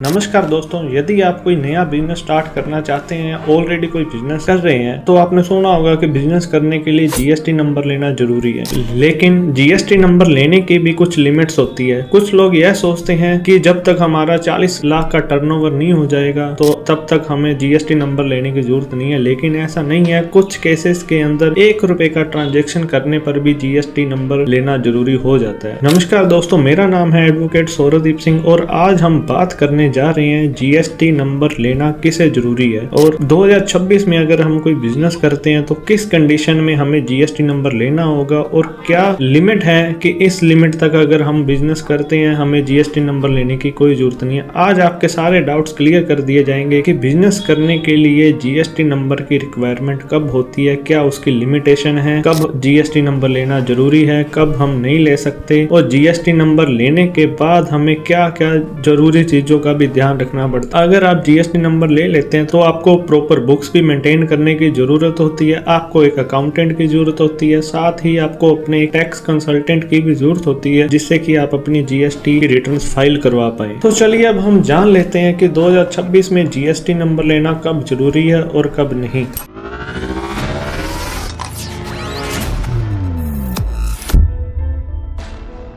नमस्कार दोस्तों, यदि आप कोई नया बिजनेस स्टार्ट करना चाहते हैं, ऑलरेडी कोई बिजनेस कर रहे हैं, तो आपने सुना होगा कि बिजनेस करने के लिए जीएसटी नंबर लेना जरूरी है। लेकिन जीएसटी नंबर लेने की भी कुछ लिमिट्स होती है। कुछ लोग यह सोचते हैं कि जब तक हमारा 40 लाख का टर्नओवर नहीं हो जाएगा तो तब तक हमें जीएसटी नंबर लेने की जरूरत नहीं है, लेकिन ऐसा नहीं है। कुछ केसेस के अंदर 1 रुपए का ट्रांजेक्शन करने पर भी जीएसटी नंबर लेना जरूरी हो जाता है। नमस्कार दोस्तों, मेरा नाम है एडवोकेट सौरदीप सिंह और आज हम बात करने जा रहे हैं जीएसटी नंबर लेना किसे जरूरी है और 2026 में अगर हम कोई बिजनेस करते हैं तो किस कंडीशन में हमें जीएसटी नंबर लेना होगा और क्या लिमिट है कि इस लिमिट तक अगर हम बिजनेस करते हैं हमें जीएसटी नंबर लेने की कोई जरूरत नहीं है। आज आपके सारे डाउट्स क्लियर कर दिए जाएंगे कि बिजनेस करने के लिए जीएसटी नंबर की रिक्वायरमेंट कब होती है, क्या उसकी लिमिटेशन है, कब जीएसटी नंबर लेना जरूरी है, कब हम नहीं ले सकते और जीएसटी नंबर लेने के बाद हमें क्या क्या जरूरी चीजों का भी ध्यान रखना पड़ता है। अगर आप जीएसटी नंबर ले लेते हैं तो आपको प्रॉपर बुक्स भी मेंटेन करने की जरूरत होती है, आपको एक अकाउंटेंट की जरूरत होती है, साथ ही आपको अपने टैक्स कंसल्टेंट की भी जरूरत होती है जिससे कि आप अपनी जीएसटी रिटर्न्स फाइल करवा पाए। तो चलिए अब हम जान लेते हैं कि 2026 में जीएसटी नंबर लेना कब जरूरी है और कब नहीं।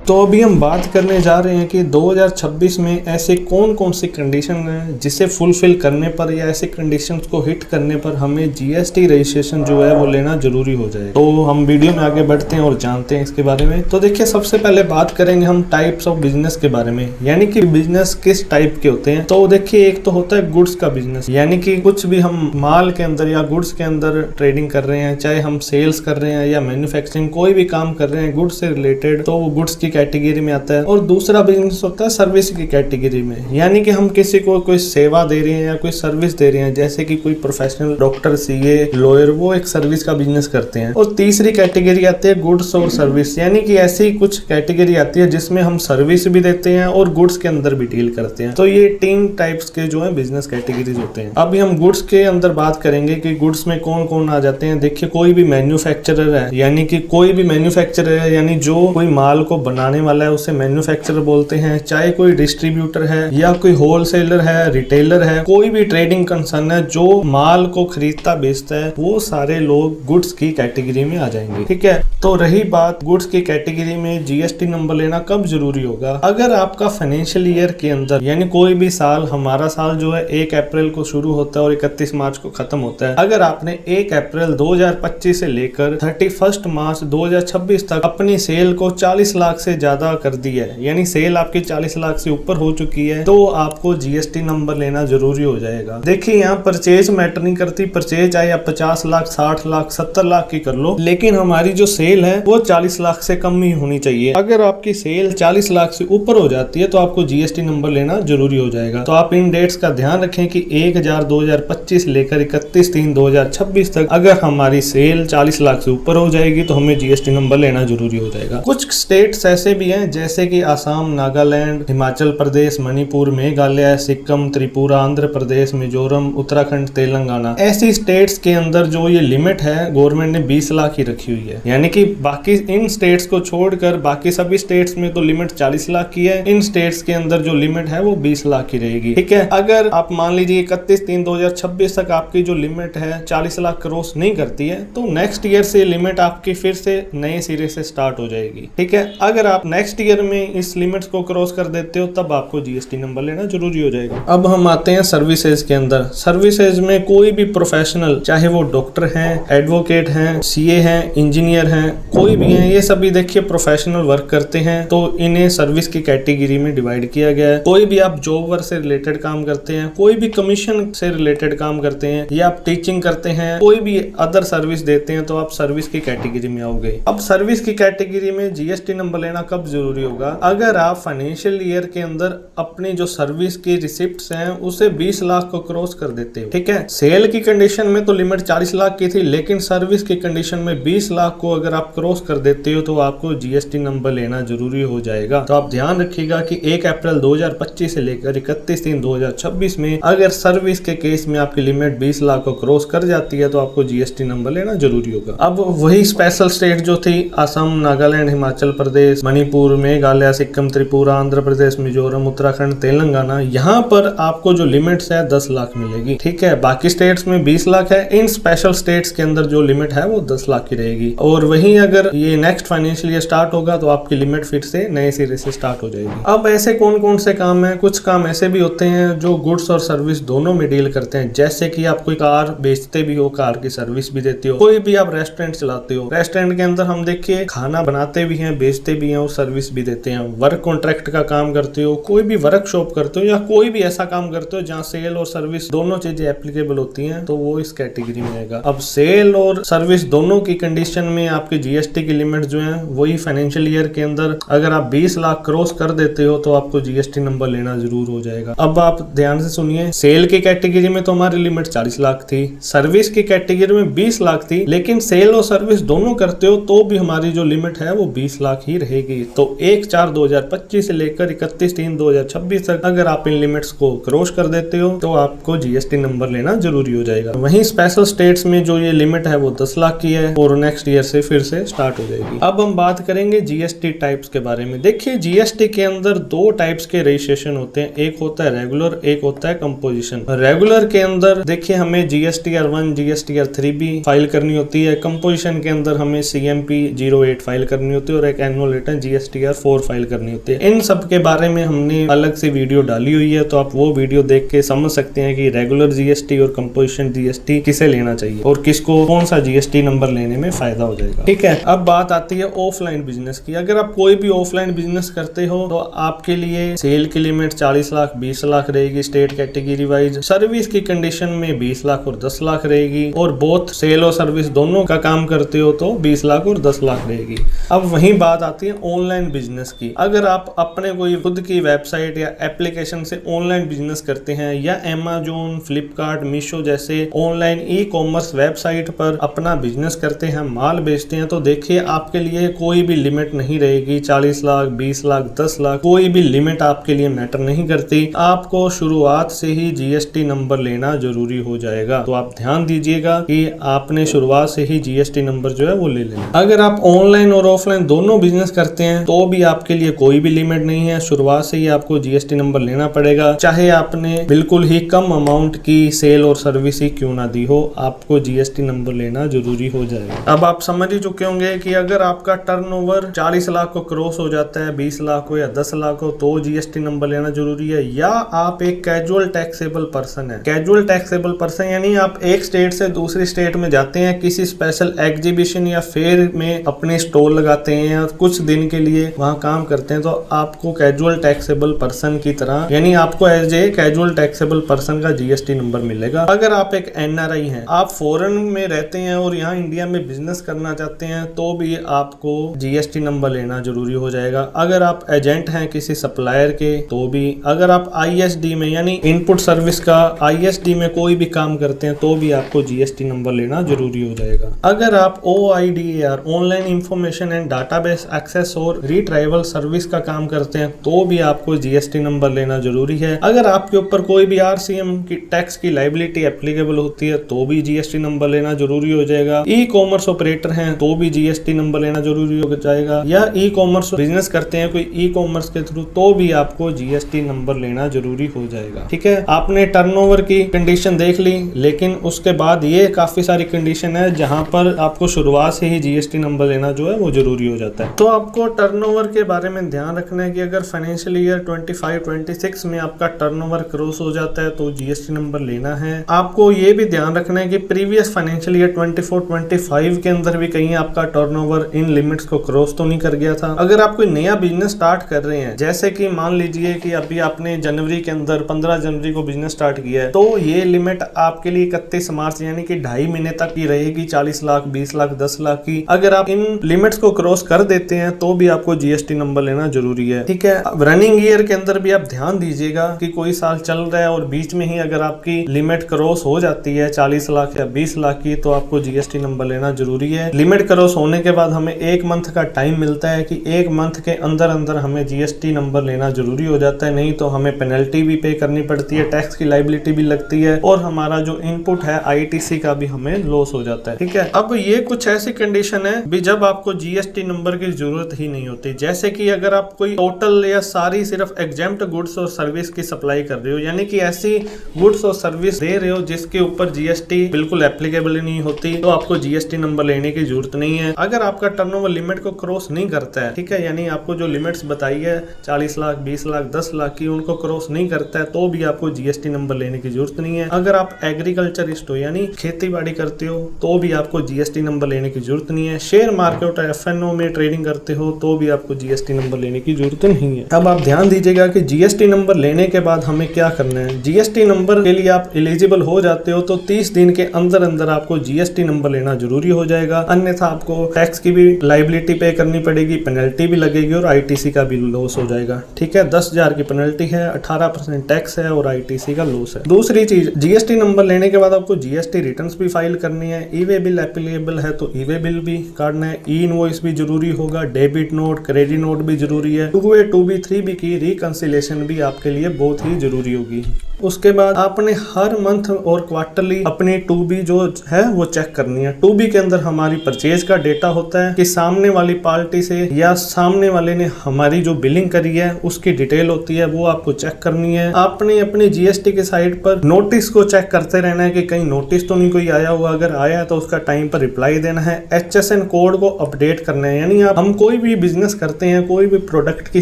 तो अभी हम बात करने जा रहे हैं कि 2026 में ऐसे कौन कौन सी कंडीशन है जिसे फुलफिल करने पर या ऐसे कंडीशंस को हिट करने पर हमें जीएसटी रजिस्ट्रेशन जो है वो लेना जरूरी हो जाए। तो हम वीडियो में आगे बढ़ते हैं और जानते हैं इसके बारे में। तो देखिए, सबसे पहले बात करेंगे हम टाइप्स ऑफ बिजनेस के बारे में, यानी कि बिजनेस किस टाइप के होते हैं। तो देखिए, एक तो होता है गुड्स का बिजनेस, यानी कि कुछ भी हम माल के अंदर या गुड्स के अंदर ट्रेडिंग कर रहे हैं, चाहे हम सेल्स कर रहे हैं या मैन्युफैक्चरिंग कोई भी काम कर रहे हैं गुड्स से रिलेटेड, तो वो गुड्स की कैटेगरी में आता है। और दूसरा बिजनेस होता है सर्विस की कैटेगरी में, यानी कि हम किसी को कोई सेवा दे रहे हैं या कोई सर्विस दे रहे हैं, जैसे कि कोई प्रोफेशनल डॉक्टर, सीए, लॉयर, वो एक सर्विस का बिजनेस करते हैं। और तीसरी कैटेगरी आती है गुड्स और सर्विस, यानी कि ऐसी कुछ कैटेगरी आती है जिसमें हम सर्विस भी देते हैं और गुड्स के अंदर भी डील करते हैं। तो ये 3 टाइप्स के जो है बिजनेस कैटेगरीज होते हैं। अभी हम गुड्स के अंदर बात करेंगे कि गुड्स में कौन कौन आ जाते हैं। देखिए, कोई भी मैन्युफैक्चरर है, यानी कि कोई भी मैन्युफैक्चरर है, यानी जो कोई माल को बनाने वाला है उसे मैन्युफैक्चरर बोलते हैं। चाहे कोई डिस्ट्रीब्यूटर है या कोई होलसेलर है, रिटेलर है, कोई भी ट्रेडिंग कंसर्न है जो माल को खरीदता बेचता है, वो सारे लोग गुड्स की कैटेगरी में आ जाएंगे। ठीक है। तो रही बात गुड्स की कैटेगरी में जीएसटी नंबर लेना कब जरूरी होगा। अगर आपका फाइनेंशियल ईयर के अंदर, यानी कोई भी साल, हमारा साल जो है 1 अप्रैल को शुरू होता है और 31 मार्च को खत्म होता है, अगर आपने 1 अप्रैल 2025 से लेकर 31 मार्च 2026 तक अपनी सेल को 40 लाख से ज्यादा कर दिया है, यानी सेल आपकी 40 लाख से ऊपर हो चुकी है, तो आपको जीएसटी नंबर लेना जरूरी हो जाएगा। देखिए, यहाँ परचेज मैटर नहीं करती, परचेज चाहे आप 50 लाख, 60 लाख, 70 लाख की कर लो, लेकिन हमारी जो सेल है वो 40 लाख से कम ही होनी चाहिए। अगर आपकी सेल 40 लाख से ऊपर हो जाती है तो आपको जीएसटी नंबर लेना जरूरी हो जाएगा। तो आप इन डेट्स का ध्यान रखें कि 1/2025 लेकर 31/3/2026 तक अगर हमारी सेल 40 लाख से ऊपर हो जाएगी तो हमें जीएसटी नंबर लेना जरूरी हो जाएगा। कुछ स्टेट्स ऐसे भी हैं जैसे कि असम, नागालैंड, हिमाचल प्रदेश, मणिपुर, मेघालय, सिक्किम, त्रिपुरा, आंध्र प्रदेश, मिजोरम, उत्तराखंड, तेलंगाना, ऐसी स्टेट्स के अंदर जो ये लिमिट है गवर्नमेंट ने 20 लाख ही रखी हुई है। यानी कि बाकी इन स्टेट्स को छोड़कर बाकी सभी स्टेट्स में तो लिमिट 40 लाख की है, इन स्टेट्स के अंदर जो लिमिट है वो 20 लाख की रहेगी। ठीक है। अगर आप मान लीजिए 31/3/2026 तक आपकी जो लिमिट है 40 लाख क्रॉस नहीं करती है तो नेक्स्ट ईयर से लिमिट आपकी फिर से नए सिरे से स्टार्ट हो जाएगी। ठीक है। अगर आप नेक्स्ट ईयर में इस लिमिट्स को क्रॉस कर देते हो तब आपको जीएसटी नंबर लेना जरूरी हो जाएगा। अब हम आते हैं सर्विसेज के अंदर। सर्विसेज में कोई भी प्रोफेशनल, चाहे वो डॉक्टर हैं, एडवोकेट हैं, सीए हैं, इंजीनियर हैं, कोई भी हैं, ये सभी देखिए प्रोफेशनल वर्क करते हैं, तो इन्हें सर्विस की कैटेगरी में डिवाइड किया गया है। कोई भी आप जॉब वर्क से रिलेटेड काम करते हैं, कोई भी कमीशन से रिलेटेड काम करते हैं या आप टीचिंग करते हैं, कोई भी अदर सर्विस देते हैं तो आप सर्विस की कैटेगरी में आओगे। अब सर्विस की कैटेगरी में जीएसटी नंबर लेना कब जरूरी होगा। अगर आप फाइनेंशियल ईयर के अंदर अपनी जो सर्विस की रिसिप्ट्स हैं उसे 20 लाख को क्रॉस कर देते हो। ठीक है। सेल की कंडीशन में तो लिमिट 40 लाख की थी, लेकिन सर्विस की कंडीशन में 20 लाख को अगर आप क्रॉस कर देते हो तो आपको जीएसटी नंबर लेना जरूरी हो जाएगा। तो आप ध्यान रखिएगा कि 1 अप्रैल 2025 से लेकर 31/3/2026 में अगर सर्विस के केस में आपकी लिमिट 20 लाख को क्रॉस कर जाती है तो आपको जीएसटी नंबर लेना जरूरी होगा। अब वही स्पेशल स्टेट जो थी असम, नागालैंड, हिमाचल प्रदेश, मणिपुर, मेघालय, सिक्किम, त्रिपुरा, आंध्र प्रदेश, मिजोरम, उत्तराखंड, तेलंगाना, यहाँ पर आपको जो लिमिट्स है 10 लाख मिलेगी। ठीक है, बाकी स्टेट्स में 20 लाख है। इन स्पेशल स्टेट्स के अंदर जो लिमिट है वो 10 लाख की रहेगी। और वहीं अगर ये नेक्स्ट फाइनेंशियल ईयर स्टार्ट होगा तो आपकी लिमिट फिर से नए सिरे से स्टार्ट हो जाएगी। अब ऐसे कौन कौन से काम है? कुछ काम ऐसे भी होते हैं जो गुड्स और सर्विस दोनों में डील करते हैं, जैसे कि आप कोई कार बेचते भी हो, कार की सर्विस भी देते हो, कोई भी आप रेस्टोरेंट चलाते हो, रेस्टोरेंट के अंदर हम देखिए खाना बनाते भी हैं, बेचते भी हैं और सर्विस भी देते हैं। वर्क कॉन्ट्रैक्ट का काम करते हो, कोई भी वर्कशॉप करते हो, या कोई भी ऐसा काम करते हो जहाँ सेल और सर्विस दोनों चीजें एप्लीकेबल होती हैं, तो वो इस कैटेगरी में आएगा। अब सेल और सर्विस दोनों की कंडीशन में आपकी जीएसटी की लिमिट जो है वही फाइनेंशियल ईयर के अंदर अगर आप 20 लाख क्रॉस कर देते हो तो आपको जीएसटी नंबर लेना जरूर हो जाएगा। अब आप ध्यान से सुनिए, सेल की कैटेगरी में तो हमारी लिमिट 40 लाख थी, सर्विस की कैटेगरी में 20 लाख थी, लेकिन सेल और सर्विस दोनों करते हो तो भी हमारी जो लिमिट है वो 20 लाख ही रहेगी। तो 1/4/2025 से लेकर 31/3/2026 तक अगर आप इन लिमिट्स को क्रॉस कर देते हो तो आपको जीएसटी नंबर लेना जरूरी हो जाएगा। वहीं स्पेशल स्टेट्स में जो ये लिमिट है वो 10 लाख की है और नेक्स्ट ईयर से फिर से स्टार्ट हो जाएगी। अब हम बात करेंगे जीएसटी टाइप्स के बारे में। देखिए, जीएसटी के अंदर दो टाइप्स के रजिस्ट्रेशन होते हैं, एक होता है रेगुलर, एक होता है कंपोजिशन। रेगुलर के अंदर देखिए हमें जीएसटीआर 1, जीएसटीआर 3 भी फाइल करनी होती है। कंपोजिशन के अंदर हमें CMP 08 फाइल करनी होती है और एक एनुअल रिटर्न जीएसटीआर 4 फाइल करनी होती है। इन सब के बारे में हमने अलग से वीडियो डाली हुई है, तो आप वो वीडियो देख के समझ सकते हैं कि रेगुलर जीएसटी और कंपोजिशन जीएसटी किसे लेना चाहिए और किसको कौन सा जीएसटी नंबर लेने में फायदा हो जाएगा। ठीक है, अब बात आती है ऑफलाइन बिजनेस की। अगर आप कोई भी ऑफलाइन बिजनेस करते हो तो आपके लिए सेल की लिमिट 40 लाख 20 लाख रहेगी स्टेट कैटेगरी वाइज, सर्विस की कंडीशन में 20 लाख और 10 लाख रहेगी, और बोथ सेल और सर्विस दोनों का काम करते हो तो 20 लाख और 10 लाख रहेगी। अब वहीं बात आती है ऑनलाइन बिजनेस की। अगर आप अपने कोई खुद की वेबसाइट या एप्लीकेशन से ऑनलाइन बिजनेस करते हैं या Amazon, फ्लिपकार्ट, मीशो जैसे ऑनलाइन ई कॉमर्स वेबसाइट पर अपना बिजनेस करते हैं, माल बेचते हैं, तो देखिए आपके लिए कोई भी लिमिट नहीं रहेगी। 40 लाख 20 लाख 10 लाख कोई भी लिमिट आपके लिए मैटर नहीं करती। आपको शुरुआत से ही जीएसटी नंबर लेना जरूरी हो जाएगा। तो आप ध्यान दीजिएगा कि आपने शुरुआत से ही जीएसटी नंबर जो है वो ले लेना। अगर आप ऑनलाइन और ऑफलाइन दोनों बिजनेस करते हैं तो भी आपके लिए कोई भी लिमिट नहीं है, शुरुआत से ही आपको जीएसटी नंबर लेना पड़ेगा। चाहे आपने बिल्कुल ही कम अमाउंट की सेल और सर्विस ही क्यों ना दी हो, आपको जीएसटी नंबर लेना जरूरी हो जाएगा। अब आप समझ ही चुके होंगे कि अगर आपका टर्नओवर 40 लाख को क्रॉस हो जाता है, 20 लाख हो या 10 लाख हो, तो जीएसटी नंबर लेना जरूरी है। या आप एक कैजुअल टैक्सेबल पर्सन है। कैजुअल टैक्सेबल पर्सन यानी आप एक स्टेट से दूसरी स्टेट में जाते हैं, किसी स्पेशल एग्जीबिशन या फेयर में अपने स्टॉल लगाते हैं, कुछ दिन के लिए वहां काम करते हैं, तो आपको कैजुअल टैक्सेबल पर्सन की तरह यानी आपको as a casual taxable person का जीएसटी नंबर मिलेगा। अगर आप एक एनआरआई हैं, आप फॉरेन में रहते हैं और यहाँ इंडिया में बिजनेस करना चाहते हैं, तो भी आपको जीएसटी नंबर लेना जरूरी हो जाएगा। अगर आप एजेंट हैं किसी सप्लायर के, तो भी। अगर आप आईएसडी में यानी इनपुट सर्विस का आईएसडी में कोई भी काम करते हैं, तो भी आपको जीएसटी नंबर लेना जरूरी हो जाएगा। अगर आप OIDAR online information and database access और रिट्राइवल सर्विस का काम करते हैं, तो भी आपको जीएसटी नंबर लेना जरूरी है। अगर आपके ऊपर कोई भी RCM की टैक्स की लायबिलिटी एप्लीकेबल होती है, तो भी जीएसटी नंबर लेना जरूरी हो जाएगा। ई कॉमर्स ऑपरेटर हैं, तो भी जीएसटी नंबर लेना जरूरी हो जाएगा। या ई कॉमर्स बिजनेस करते हैं कोई ई कॉमर्स के थ्रू, तो भी आपको जीएसटी नंबर लेना जरूरी हो जाएगा। ठीक है, आपने टर्नओवर की कंडीशन देख ली, लेकिन उसके बाद ये काफी सारी कंडीशन है जहां पर आपको शुरुआत से ही जीएसटी नंबर लेना जो है वो जरूरी हो जाता है। तो आपको टर्नओवर के बारे में ध्यान रखना है कि अगर फाइनेंशियल ईयर 25-26 में आपका टर्नओवर क्रॉस हो जाता है तो जीएसटी नंबर लेना है। आपको ये भी ध्यान रखना है कि प्रीवियस फाइनेंशियल ईयर 24-25 के अंदर भी कहीं आपका टर्नओवर इन लिमिट्स को क्रॉस तो नहीं कर गया था। अगर आप कोई नया बिजनेस स्टार्ट कर रहे हैं, जैसे कि मान लीजिए कि अभी आपने जनवरी के अंदर 15 जनवरी को बिजनेस स्टार्ट किया है, तो ये लिमिट आपके लिए 31 मार्च यानी कि 2.5 महीने तक की रहेगी, 40 लाख 20 लाख 10 लाख की। अगर आप इन लिमिट्स को क्रॉस कर देते हैं तो भी आपको जीएसटी नंबर लेना जरूरी है। ठीक है, रनिंग ईयर के अंदर भी आप ध्यान दीजिएगा कि कोई साल चल रहा है और बीच में ही अगर आपकी लिमिट क्रॉस हो जाती है 40 लाख या 20 लाख की, तो आपको जीएसटी नंबर लेना जरूरी है। लिमिट क्रॉस होने के बाद हमें 1 मंथ का टाइम मिलता है कि 1 मंथ के अंदर अंदर हमें जीएसटी नंबर लेना जरूरी हो जाता है, नहीं तो हमें पेनल्टी भी पे करनी पड़ती है, टैक्स की लायबिलिटी भी लगती है और हमारा जो इनपुट है आईटीसी का भी हमें लॉस हो जाता है। ठीक है, अब ये कुछ ऐसी कंडीशन है भी जब आपको जीएसटी नंबर की जरूरत जरूरत ही नहीं होती। जैसे कि अगर आप कोई टोटल या सारी सिर्फ एग्जेम्प्ट गुड्स और सर्विस की सप्लाई कर रहे हो, यानी कि ऐसी गुड्स और सर्विस दे रहे हो जिसके ऊपर जीएसटी बिल्कुल एप्लीकेबल नहीं होती, तो आपको जीएसटी नंबर लेने की जरूरत नहीं है। अगर आपका टर्नओवर लिमिट को क्रॉस नहीं करता है, ठीक है, यानी आपको जो लिमिट्स बताई है 40 लाख, 20 लाख, 10 लाख की, उनको क्रॉस नहीं करता है, तो भी आपको जीएसटी नंबर लेने की जरूरत नहीं है। अगर आप एग्रीकल्चरिस्ट हो यानी खेती बाड़ी करते हो, तो भी आपको जीएसटी नंबर लेने की जरूरत नहीं है। शेयर मार्केट और एफएनओ में ट्रेडिंग करते हो, तो भी आपको जीएसटी नंबर लेने की जरूरत नहीं है। अब आप ध्यान दीजिएगा कि जीएसटी नंबर लेने के बाद हमें क्या करना है। जीएसटी नंबर के लिए आप एलिजिबल हो जाते हो तो 30 दिन के अंदर अंदर आपको जीएसटी नंबर लेना जरूरी हो जाएगा, अन्यथा आपको टैक्स की भी लायबिलिटी पे करनी पड़ेगी, पेनल्टी भी लगेगी और आईटीसी का भी लॉस हो जाएगा। ठीक है, 10,000 की पेनल्टी है, 18% टैक्स है और आईटीसी का लॉस है। दूसरी चीज, जीएसटी नंबर लेने के बाद आपको जीएसटी रिटर्न्स भी फाइल करनी है। ई वे बिल एप्लीकेबल है तो ई वे बिल भी काटना है, ई इनवॉइस भी जरूरी होगा, डेबिट नोट, क्रेडिट नोट भी जरूरी है, 2A 2B 3B की रिकंसिलेशन भी आपके लिए बहुत ही जरूरी होगी। उसके बाद आपने हर मंथ और क्वार्टरली अपनी 2B जो है वो चेक करनी है। 2B के अंदर हमारी परचेज का डेटा होता है कि सामने वाली पार्टी से या सामने वाले ने हमारी जो बिलिंग करी है उसकी डिटेल होती है, वो आपको चेक करनी है। आपने अपनी जीएसटी के साइट पर नोटिस को चेक करते रहना है कि कहीं नोटिस तो नहीं कोई आया हुआ, अगर आया है तो उसका टाइम पर रिप्लाई देना है। HSN कोड को अपडेट करना है, यानी हम कोई भी बिजनेस करते हैं, कोई भी प्रोडक्ट की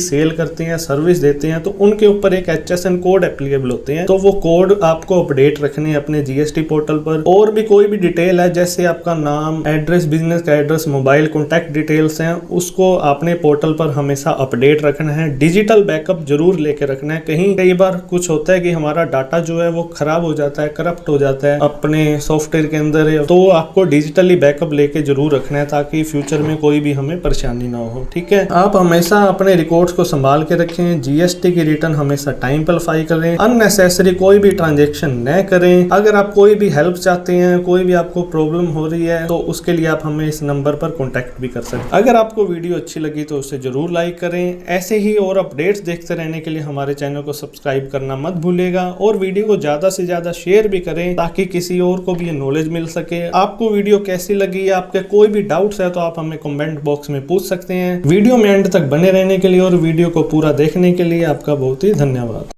सेल करते हैं, सर्विस देते हैं, तो उनके ऊपर एक HSN कोड एप्लीकेबल होते हैं, तो वो कोड आपको अपडेट रखने हैं अपने जीएसटी पोर्टल पर। और भी कोई भी डिटेल है, जैसे आपका नाम, एड्रेस, बिजनेस का एड्रेस, मोबाइल कॉन्टैक्ट डिटेल्स हैं, उसको आपने पोर्टल पर हमेशा अपडेट रखना है। डिजिटल बैकअप जरूर लेके रखना है। कहीं कई बार कुछ होता है कि हमारा डाटा जो है वो खराब हो जाता है, करप्ट हो जाता है अपने सॉफ्टवेयर के अंदर, तो आपको डिजिटली बैकअप लेके जरूर रखना है ताकि फ्यूचर में कोई भी हमें परेशानी ना हो। ठीक है, आप हमेशा अपने रिकॉर्ड्स को संभाल के रखें, जीएसटी की रिटर्न हमेशा टाइम पर फाइल करें, अननेसेसरी कोई भी ट्रांजैक्शन न करें। अगर आप कोई भी हेल्प चाहते हैं, कोई भी आपको प्रॉब्लम हो रही है, तो उसके लिए आप हमें इस नंबर पर कॉन्टैक्ट भी कर सकते हैं। अगर आपको वीडियो अच्छी लगी तो उसे जरूर लाइक करें। ऐसे ही और अपडेट्स देखते रहने के लिए हमारे चैनल को सब्सक्राइब करना मत भूलिएगा और वीडियो को ज्यादा से ज्यादा शेयर भी करें ताकि किसी और को भी ये नॉलेज मिल सके। आपको वीडियो कैसी लगी, आपके कोई भी डाउट्स है तो आप हमें कमेंट बॉक्स में पूछ सकते हैं। वीडियो में एंड तक बने रहने के लिए और वीडियो को पूरा देखने के लिए आपका बहुत ही धन्यवाद।